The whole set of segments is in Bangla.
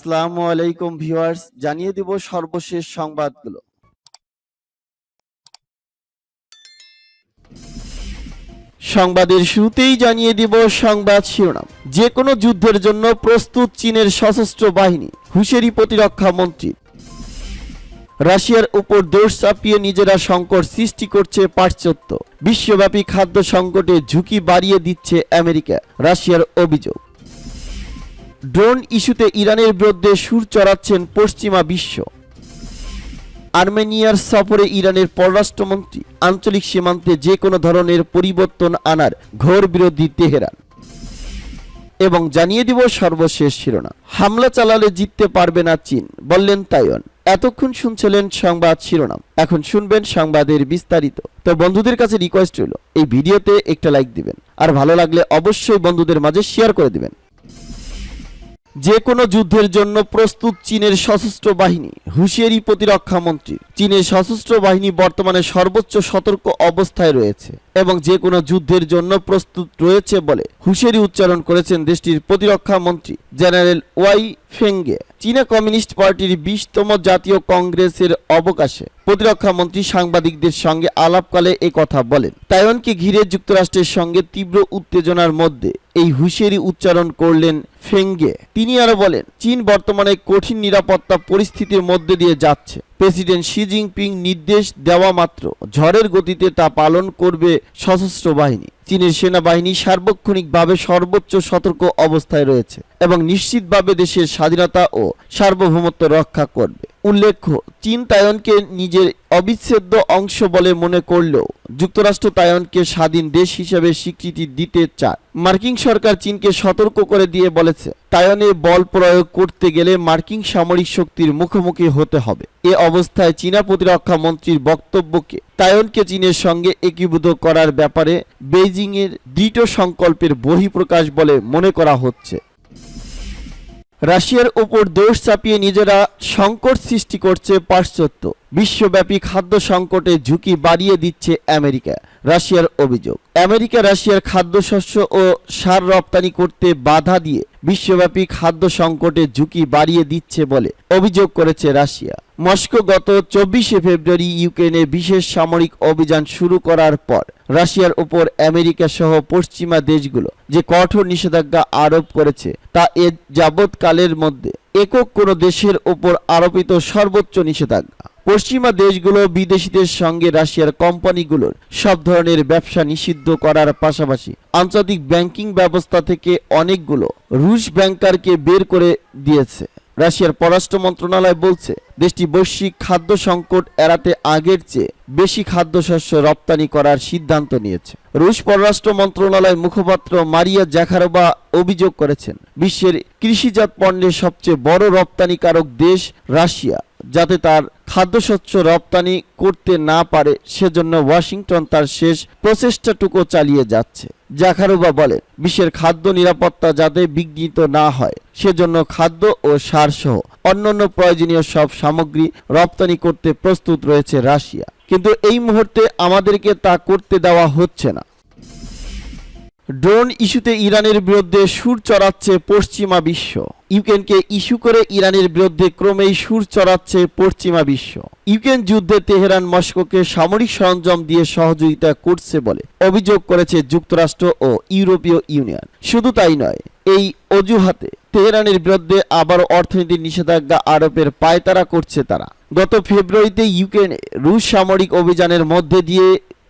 আসসালামু আলাইকুম ভিউয়ার্স, জানিয়ে দিব সর্বশেষ সংবাদগুলো। সংবাদের শুরুতেই জানিয়ে দিব সংবাদ শিরোনাম। যে কোনো যুদ্ধের জন্য প্রস্তুত চীনের সশস্ত্র বাহিনী, হুঁশিয়ারি প্রতিরক্ষা মন্ত্রী। রাশিয়ার উপর দোষ চাপিয়ে নিজেরা সংকট সৃষ্টি করছে পাশ্চাত্য। বিশ্বব্যাপী খাদ্য সংকটে ঝুঁকি বাড়িয়ে দিচ্ছে আমেরিকা, রাশিয়ার অভিযোগ। ড্রোন ইস্যুতে ইরানের বিরুদ্ধে সুর চড়াচ্ছেন পশ্চিমা বিশ্ব। আর্মেনিয়ার সফরে ইরানের পররাষ্ট্রমন্ত্রী, আঞ্চলিক সীমান্তে যে কোনো ধরনের পরিবর্তন আনার ঘোর বিরোধী তেহরান। এবং জানিয়ে দিব সর্বশেষ শিরোনাম। হামলা চালালে জিততে পারবে না চীন, বললেন তাইওয়ান। এতক্ষণ শুনছিলেন সংবাদ শিরোনাম, এখন শুনবেন সংবাদের বিস্তারিত। তো বন্ধুদের কাছে রিকোয়েস্ট রইল, এই ভিডিওতে একটা লাইক দিবেন, আর ভালো লাগলে অবশ্যই বন্ধুদের মাঝে শেয়ার করে দিবেন। যে কোনো যুদ্ধের জন্য প্রস্তুত চীনের সশস্ত্র বাহিনী, হুঁশিয়ারি প্রতিরক্ষা মন্ত্রী। চীনের সশস্ত্র বাহিনী বর্তমানে সর্বোচ্চ সতর্ক অবস্থায় রয়েছে এবং যে কোনো যুদ্ধের জন্য প্রস্তুত রয়েছে বলে হুঁশিয়ারি উচ্চারণ করেছেন দেশটির প্রতিরক্ষা মন্ত্রী জেনারেল ওয়াই ফেংগে। চীনা কমিউনিস্ট পার্টির 20তম জাতীয় কংগ্রেসের অবকাশে প্রতিরক্ষা মন্ত্রী সাংবাদিকদের সঙ্গে আলাপকালে কথা বলেন। তাইওয়ানকে ঘিরে যুক্তরাষ্ট্রের সঙ্গে তীব্র উত্তেজনার মধ্যে এই হুঁশিয়ারি উচ্চারণ করলেন ফেংগে। তিনি আরো বলেন, চীন বর্তমানে কঠিন নিরাপত্তা পরিস্থিতির মধ্যে দিয়ে যাচ্ছে। প্রেসিডেন্ট শি জিনপিং নির্দেশ দেওয়া মাত্র ঝড়ের গতিতে তা পালন করবে সশস্ত্র বাহিনী। চীনের সেনাবাহিনী সার্বক্ষণিকভাবে সর্বোচ্চ সতর্ক অবস্থায় রয়েছে এবং নিশ্চিতভাবে দেশের স্বাধীনতা ও সার্বভৌমত্ব রক্ষা করবে। উল্লেখ্য, চীন তাইওয়ানকে নিজের অবিচ্ছেদ্য অংশ বলে মনে করলেও যুক্তরাষ্ট্র তাইওয়ানকে স্বাধীন দেশ হিসেবে স্বীকৃতি দিতে চায়। মার্কিন সরকার চীনকে সতর্ক করে দিয়ে বলেছে, তাইওয়ানে বল প্রয়োগ করতে গেলে মার্কিন সামরিক শক্তির মুখোমুখি হতে হবে। এ অবস্থায় চীনা প্রতিরক্ষা মন্ত্রীর বক্তব্যকে তাইওয়ানকে চীনের সঙ্গে একীভূত করার ব্যাপারে বেইজিংয়ের দৃঢ় সংকল্পের বহিঃপ্রকাশ বলে মনে করা হচ্ছে। রাশিয়ার উপর দোষ চাপিয়ে নিজেরা সংকট সৃষ্টি করছে পাশ্চাত্য। বিশ্বব্যাপী খাদ্য সংকটে ঝুঁকি বাড়িয়ে দিচ্ছে আমেরিকা, রাশিয়ার অভিযোগ। আমেরিকা রাশিয়ার খাদ্যশস্য ও সার রপ্তানি করতে বাধা দিয়ে বিশ্বব্যাপী খাদ্য সংকটে ঝুঁকি বাড়িয়ে দিচ্ছে বলে অভিযোগ করেছে রাশিয়া। মস্কো গত 24শে ফেব্রুয়ারি ইউক্রেনে বিশেষ সামরিক অভিযান শুরু করার পর রাশিয়ার উপর আমেরিকা সহ পশ্চিমা দেশগুলো যে কঠোর নিষেধাজ্ঞা আরোপ করেছে তা এ যাবৎকালের মধ্যে একক কোনো দেশের উপর আরোপিত সর্বোচ্চ নিষেধাজ্ঞা। পশ্চিমা দেশগুলো বিদেশিদের সঙ্গে রাশিয়ার কোম্পানিগুলোর সব ধরনের ব্যবসা নিষিদ্ধ করার পাশাপাশি আন্তর্জাতিক ব্যাংকিং ব্যবস্থা থেকে অনেকগুলো রুশ ব্যাংকারকে বের করে দিয়েছে। রাশিয়ার পররাষ্ট্র মন্ত্রণালয় বলছে, দেশটি বৈশ্বিক খাদ্য সংকট এড়াতে আগের চেয়ে বেশি খাদ্যশস্য রপ্তানি করার সিদ্ধান্ত নিয়েছে। রুশ পররাষ্ট্র মন্ত্রণালয়ের মুখপাত্র মারিয়া জাখারোভা অভিযোগ করেছেন, বিশ্বের কৃষিজাত পণ্যের সবচেয়ে বড় রপ্তানিকারক দেশ রাশিয়া যাতে তার খাদ্যশস্য রপ্তানি করতে না পারে সেজন্য ওয়াশিংটন তার শেষ প্রচেষ্টাটুকু চালিয়ে যাচ্ছে। জাখারোভা বলেন, বিশ্বের খাদ্য নিরাপত্তা যাতে বিঘ্নিত না হয় সেজন্য খাদ্য ও সার সহ অন্যান্য প্রয়োজনীয় সব সামগ্রী রপ্তানি করতে প্রস্তুত রয়েছে রাশিয়া, কিন্তু এই মুহূর্তে আমাদেরকে তা করতে দেওয়া হচ্ছে না। ড্রোন ইস্যুতে ইরানের বিরুদ্ধে সুর চড়াচ্ছে পশ্চিমা বিশ্ব। ইউক্রেনকে ইস্যু করে ইরানের বিরুদ্ধে ক্রমেই সুর চড়াচ্ছে পশ্চিমা বিশ্ব। ইউক্রেন যুদ্ধে তেহরান মস্কোকে সামরিক সরঞ্জাম দিয়ে সহযোগিতা করছে বলে অভিযোগ করেছে যুক্তরাষ্ট্র ও ইউরোপীয় ইউনিয়ন। শুধু তাই নয়, এই অজুহাতে তেহরানের বিরুদ্ধে আবার অর্থনৈতিক নিষেধাজ্ঞা আরোপের পায়তারা করছে তারা। গত ফেব্রুয়ারিতে ইউক্রেনে রুশ সামরিক অভিযানের মধ্যে দিয়ে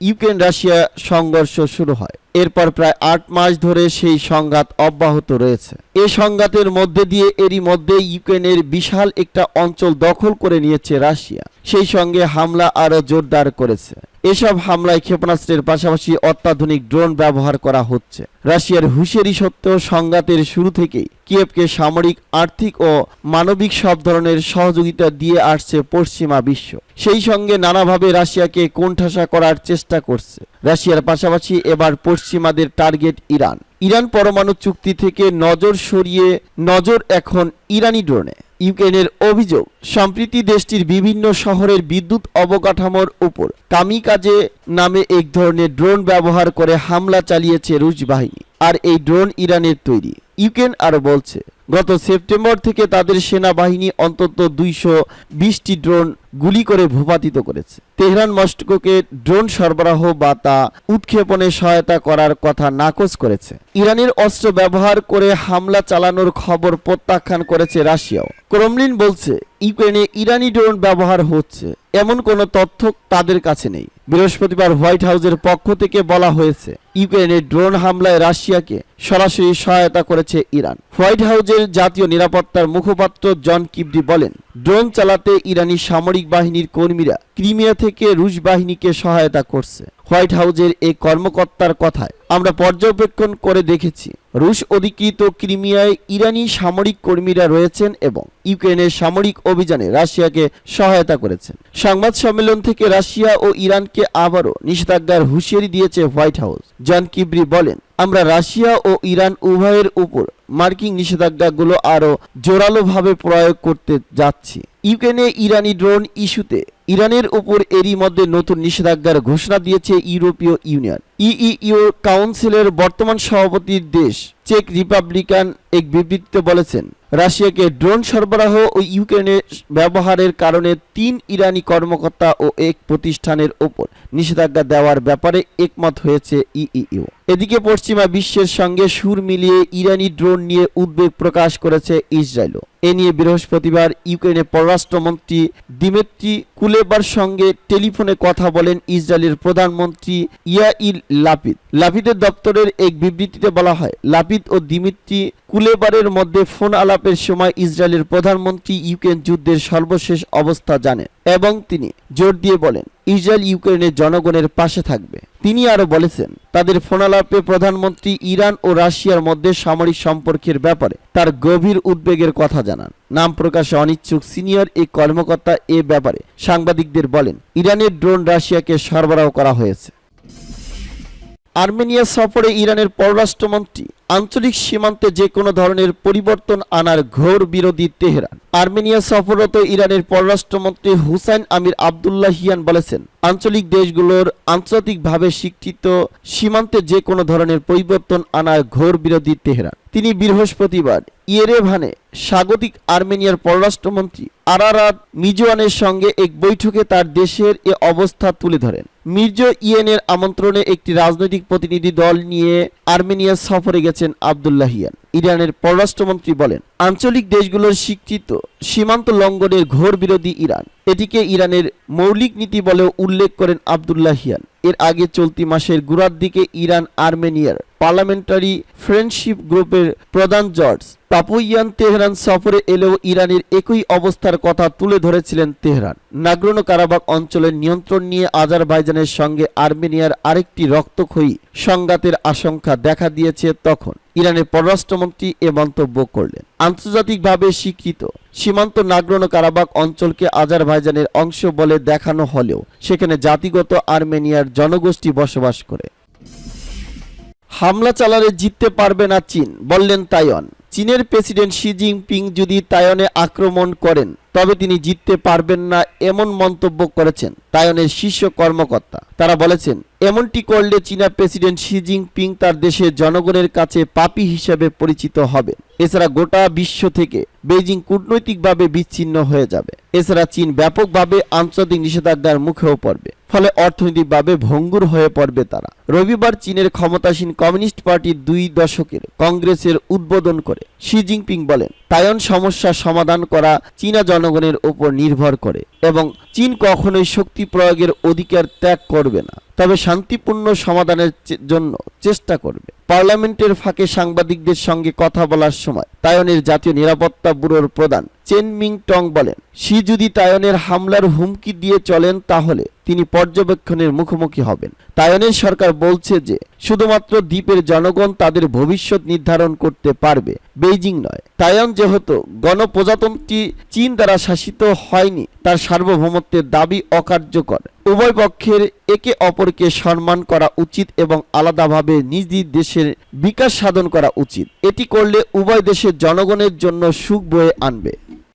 ইউক্রেন রাশিয়া সংঘর্ষ শুরু হয়। এরপর প্রায় 8 মাস ধরে সেই সংঘাত অব্যাহত রয়েছে। এই সংঘাতের মধ্যে দিয়ে এরই মধ্যে ইউক্রেনের বিশাল একটা অঞ্চল দখল করে নিয়েছে রাশিয়া। সেই সঙ্গে হামলা আরো জোরদার করেছে। এসব হামলায় ক্ষেপণাস্ত্রের পাশাপাশি অত্যাধুনিক ড্রোন ব্যবহার করা হচ্ছে। রাশিয়ার হুঁশিয়ারি সত্ত্বেও সংঘাতের শুরু থেকেই কিয়েভকে সামরিক, আর্থিক ও মানবিক সব ধরনের সহযোগিতা দিয়ে আসছে পশ্চিমা বিশ্ব। সেই সঙ্গে নানাভাবে রাশিয়াকে কোণঠাসা করার চেষ্টা করছে। রাশিয়ার পাশাপাশি এবার পশ্চিমাদের টার্গেট ইরান। ইরান পরমাণু চুক্তি থেকে নজর সরিয়ে নজর এখন ইরানি ড্রোনে। ইউক্রেনের অভিযোগ, সম্প্রতি দেশটির বিভিন্ন শহরের বিদ্যুৎ অবকাঠামোর উপর কামিকাজে নামে এক ধরনের ড্রোন ব্যবহার করে হামলা চালিয়েছে রুশ বাহিনী, আর এই ড্রোন ইরানের তৈরি। ইউক্রেন আরো বলছে, গত সেপ্টেম্বর থেকে তাদের সেনাবাহিনী অন্তত 220টি ড্রোন গুলি করে ভূপাতিত করেছে। তেহরান মস্কোকে ড্রোন সরবরাহ বা তা উৎক্ষেপণে সহায়তা করার কথা নাকচ করেছে। ইরানের অস্ত্র ব্যবহার করে হামলা চালানোর খবর প্রত্যাখ্যান করেছে রাশিয়াও। ক্রেমলিন বলছে ইউক্রেনে ইরানি ড্রোন ব্যবহার হচ্ছে এমন কোনো তথ্য তাদের কাছে নেই। বৃহস্পতিবার হোয়াইট হাউসের পক্ষ থেকে বলা হয়েছে ইউক্রেনের ড্রোন হামলায় রাশিয়াকে সরাসরি সহায়তা করেছে ইরান। হোয়াইট হাউসের জাতীয় নিরাপত্তার মুখপাত্র জন কির্বি বলেন, ড্রোন চালাতে ইরানি সামরিক বাহিনীর কর্মীরা ক্রিমিয়া থেকে রুশ বাহিনীকে সহায়তা করছে। হোয়াইট হাউসের এই কর্মকর্তার কথায়, আমরা পর্যবেক্ষণ করে দেখেছি রুশ অধিকৃত ক্রিমিয়ায় ইরানি সামরিক কর্মীরা রয়েছেন এবং ইউক্রেনের সামরিক অভিযানে রাশিয়াকে সহায়তা করেছেন। সংবাদ সম্মেলন থেকে রাশিয়া ও ইরানকে আবারও নিষেধাজ্ঞার হুঁশিয়ারি দিয়েছে হোয়াইট হাউস। জন কির্বি বলেন, আমরা রাশিয়া ও ইরান উভয়ের উপর মার্কিন নিষেধাজ্ঞাগুলো আরও জোরালোভাবে প্রয়োগ করতে যাচ্ছি। ইউক্রেনে ইরানি ড্রোন ইস্যুতে ইরানের উপর এরই মধ্যে নতুন নিষেধাজ্ঞার ঘোষণা দিয়েছে ইউরোপীয় ইউনিয়ন। ইইউ কাউন্সিলের বর্তমান সভাপতির দেশ চেক রিপাবলিকান এক বিবৃতিতে বলেছেন, রাশিয়াকে ড্রোন সরবরাহ ও ইউক্রেনে ব্যবহারের কারণে 3 ইরানি কর্মকর্তা ও এক প্রতিষ্ঠানের ওপর নিষেধাজ্ঞা দেওয়ার ব্যাপারে একমত হয়েছে ইইউ। এদিকে পশ্চিমা বিশ্বের সঙ্গে সুর মিলিয়ে ইরানি ড্রোন নিয়ে উদ্বেগ প্রকাশ করেছে ইসরায়েলও। এ নিয়ে বৃহস্পতিবার ইউক্রেনের পররাষ্ট্রমন্ত্রী দিমিত্রি কুলেবার সঙ্গে টেলিফোনে কথা বলেন ইসরায়েলের প্রধানমন্ত্রী ইয়াইর লাপিদ। লাপিদের দপ্তরের এক বিবৃতিতে বলা হয়, লাপিদ ও দিমিত্রি কুলেবারের মধ্যে ফোন আলাপের সময় ইসরায়েলের প্রধানমন্ত্রী ইউক্রেন যুদ্ধের সর্বশেষ অবস্থা জানেন এবং তিনি জোর দিয়ে বলেন ইসরায়েল ইউক্রেনের জনগণের পাশে থাকবে। তিনি আরো বলেছেন, তাদের ফোনালাপে প্রধানমন্ত্রী ইরান ও রাশিয়ার মধ্যে সামরিক সম্পর্কের ব্যাপারে তার গভীর উদ্বেগের কথা জানান। নাম প্রকাশে অনিচ্ছুক সিনিয়র এক কর্মকর্তা এ ব্যাপারে সাংবাদিকদের বলেন, ইরানের ড্রোন রাশিয়াকে সরবরাহ করা হয়েছে। আর্মেনিয়া সফরে ইরানের পররাষ্ট্রমন্ত্রী আঞ্চলিক সীমান্তে যে কোনো ধরনের পরিবর্তন আনার ঘোর বিরোধী তেহরান। আর্মেনিয়া সফররত ইরানের পররাষ্ট্রমন্ত্রী হুসাইন আমির আবদুল্লাহিয়ান বলেছেন, আঞ্চলিক দেশগুলোর আন্তর্জাতিকভাবে স্বীকৃত সীমান্তে যে কোনো ধরনের পরিবর্তন আনার ঘোর বিরোধী তেহরান। তিনি বৃহস্পতিবার ইয়েরেভানে স্বাগতিক আর্মেনিয়ার পররাষ্ট্রমন্ত্রী আরারাত মিজওয়ানের সঙ্গে এক বৈঠকে তার দেশের এ অবস্থা তুলে ধরেন। মির্জো ইয়েনের আমন্ত্রণে একটি রাজনৈতিক প্রতিনিধি দল নিয়ে আর্মেনিয়া সফরে গেছেন আবদুল্লাহিয়ান। ইরানের পররাষ্ট্রমন্ত্রী বলেন, আঞ্চলিক দেশগুলোর স্বীকৃত সীমান্ত লঙ্ঘনের ঘোর বিরোধী ইরান, এটিকে ইরানের মৌলিক নীতি বলেও উল্লেখ করেন আবদুল্লাহিয়ান। এর আগে চলতি মাসের গোড়ার দিকে ইরান আর্মেনিয়ার পার্লামেন্টারি ফ্রেন্ডশিপ গ্রুপের প্রধান জর্জ পাপুইয়ান তেহরান সফরে এলেও ইরানের একই অবস্থার কথা তুলে ধরেছিলেন তেহরান। নাগরোনো কারাবাখ অঞ্চলের নিয়ন্ত্রণ নিয়ে আজারবাইজানের সঙ্গে আর্মেনিয়ার আরেকটি রক্তক্ষয়ী সংঘাতের আশঙ্কা দেখা দিয়েছে। তখন ইরানের পররাষ্ট্রমন্ত্রী এ মন্তব্য করলেন, আন্তর্জাতিকভাবে স্বীকৃত সীমান্ত নাগরোনো কারাবাখ অঞ্চলকে আজারবাইজানের অংশ বলে দেখানো হলেও সেখানে জাতিগত আর্মেনিয়ার জনগোষ্ঠী বসবাস করে। হামলা চালালে জিততে পারবে না চীন, বললেন তাইওয়ান। চীনের প্রেসিডেন্ট শি জিনপিং যদি তাইওয়ানে আক্রমণ করেন তবে তিনি জিততে পারবেন না, এমন মন্তব্য করেছেন তাইওয়ানের শীর্ষ কর্মকর্তা। তারা বলেছেন, এমনটি করলে চীনা প্রেসিডেন্ট শি জিনপিং তার দেশের জনগণের কাছে পাপী হিসেবে পরিচিত হবেন। এছাড়া গোটা বিশ্ব থেকে বেইজিং কূটনৈতিকভাবে বিচ্ছিন্ন হয়ে যাবে। এছাড়া চীন ব্যাপকভাবে আন্তর্জাতিক নিষেধাজ্ঞার মুখেও পড়বে, ফলে অর্থনৈতিকভাবে ভঙ্গুর হয়ে পড়বে তারা। রবিবার চীনের ক্ষমতাসীন কমিউনিস্ট পার্টির 2 দশকের কংগ্রেসের উদ্বোধন করে শি জিনপিং বলেন, তাইওয়ান সমস্যার সমাধান করা চীনা জনগণের উপর নির্ভর করে এবং চীন কখনোই শক্তি প্রয়োগের অধিকার ত্যাগ করবে না, তবে শান্তিপূর্ণ সমাধানের জন্য চেষ্টা করবে। পার্লামেন্টের ফাঁকে সাংবাদিকদের সঙ্গে কথা বলার সময় তাইওয়ানের জাতীয় নিরাপত্তা ব্যুরোর প্রধান চেন মিং টং বলেন, শি যদি তাইওয়ানের হামলার হুমকি দিয়ে চলেন তাহলে তিনি পর্যবেক্ষণের মুখোমুখি হবেন। তাইওয়ানের সরকার বলছে যে শুধুমাত্র দ্বীপের জনগণ তাদের ভবিষ্যৎ নির্ধারণ করতে পারবে, বেইজিং নয়। তাইওয়ান যেহেতু গণপ্রজাতন্ত্রী চীন দ্বারা শাসিত হয়নি, তার সার্বভৌমত্বের দাবি অকার্যকর। উভয় পক্ষের একে অপরকে সম্মান করা উচিত এবং আলাদাভাবে নিজ নিজ দেশের বিকাশ সাধন করা উচিত। এটি করলে উভয় দেশের জনগণের জন্য সুখ বয়ে আনবে।